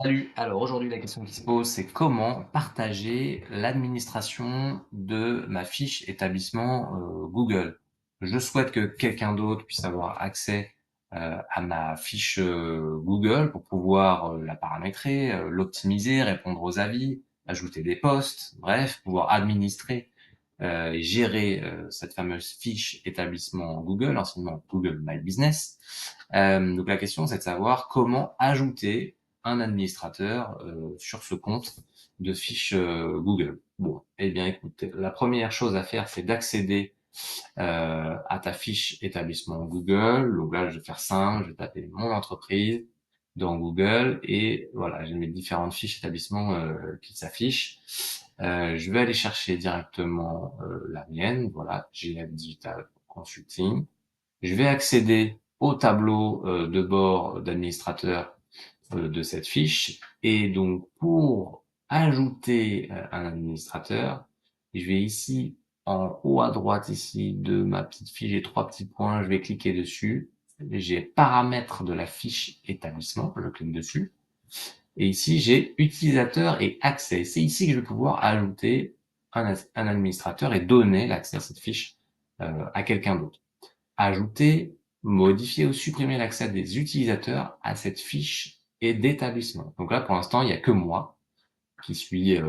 Salut, alors aujourd'hui la question qui se pose, c'est comment partager l'administration de ma fiche établissement Google. Je souhaite que quelqu'un d'autre puisse avoir accès à ma fiche Google pour pouvoir la paramétrer, l'optimiser, répondre aux avis, ajouter des posts, bref, pouvoir administrer et gérer cette fameuse fiche établissement Google, anciennement Google My Business. Donc la question, c'est de savoir comment ajouter un administrateur sur ce compte de fiche Google. Bon, eh bien écoute, la première chose à faire, c'est d'accéder à ta fiche établissement Google. Donc là, je vais faire simple, je vais taper mon entreprise dans Google et voilà, j'ai mes différentes fiches établissement qui s'affichent. Je vais aller chercher directement la mienne, voilà, GF Digital Consulting. Je vais accéder au tableau de bord d'administrateur de cette fiche. Et donc, pour ajouter un administrateur, je vais ici, en haut à droite ici de ma petite fiche, j'ai trois petits points, je vais cliquer dessus. J'ai paramètres de la fiche établissement, je clique dessus. Et ici, j'ai utilisateur et accès. C'est ici que je vais pouvoir ajouter un administrateur et donner l'accès à cette fiche à quelqu'un d'autre. Ajouter, modifier ou supprimer l'accès des utilisateurs à cette fiche et d'établissement. Donc là, pour l'instant, il n'y a que moi qui suis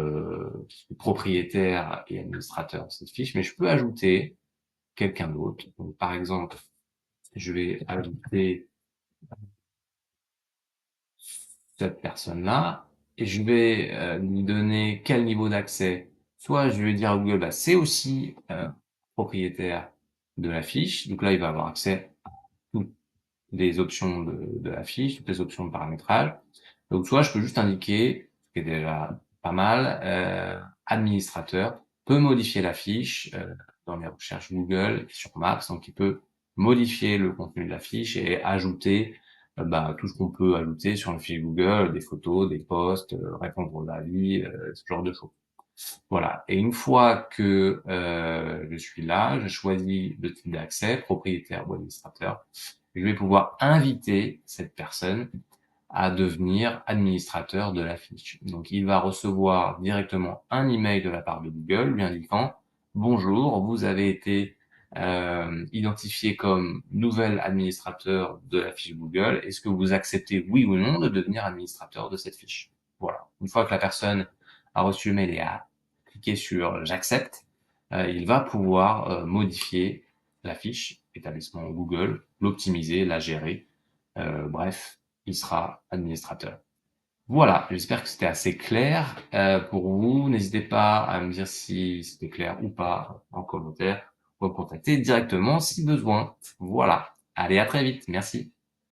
propriétaire et administrateur de cette fiche, mais je peux ajouter quelqu'un d'autre. Donc, par exemple, je vais ajouter cette personne-là et je vais lui donner quel niveau d'accès. Soit je vais dire à Google, bah, c'est aussi propriétaire de la fiche. Donc là, il va avoir accès à toutes les options de la fiche, toutes les options de paramétrage. Donc soit je peux juste indiquer, ce qui est déjà pas mal, administrateur peut modifier la fiche dans les recherches Google sur Maps, donc il peut modifier le contenu de la fiche et ajouter tout ce qu'on peut ajouter sur une fiche Google, des photos, des posts, répondre aux avis, ce genre de choses. Voilà. Et une fois que je suis là, je choisis le type d'accès, propriétaire ou administrateur. Je vais pouvoir inviter cette personne à devenir administrateur de la fiche. Donc, il va recevoir directement un email de la part de Google lui indiquant bonjour, vous avez été identifié comme nouvel administrateur de la fiche Google. Est-ce que vous acceptez oui ou non de devenir administrateur de cette fiche? Voilà. Une fois que la personne a reçu le mail et a cliqué sur j'accepte, il va pouvoir modifier la fiche établissement Google, l'optimiser, la gérer. Bref, il sera administrateur. Voilà, j'espère que c'était assez clair pour vous. N'hésitez pas à me dire si c'était clair ou pas en commentaire ou à me contacter directement si besoin. Voilà. Allez, à très vite. Merci.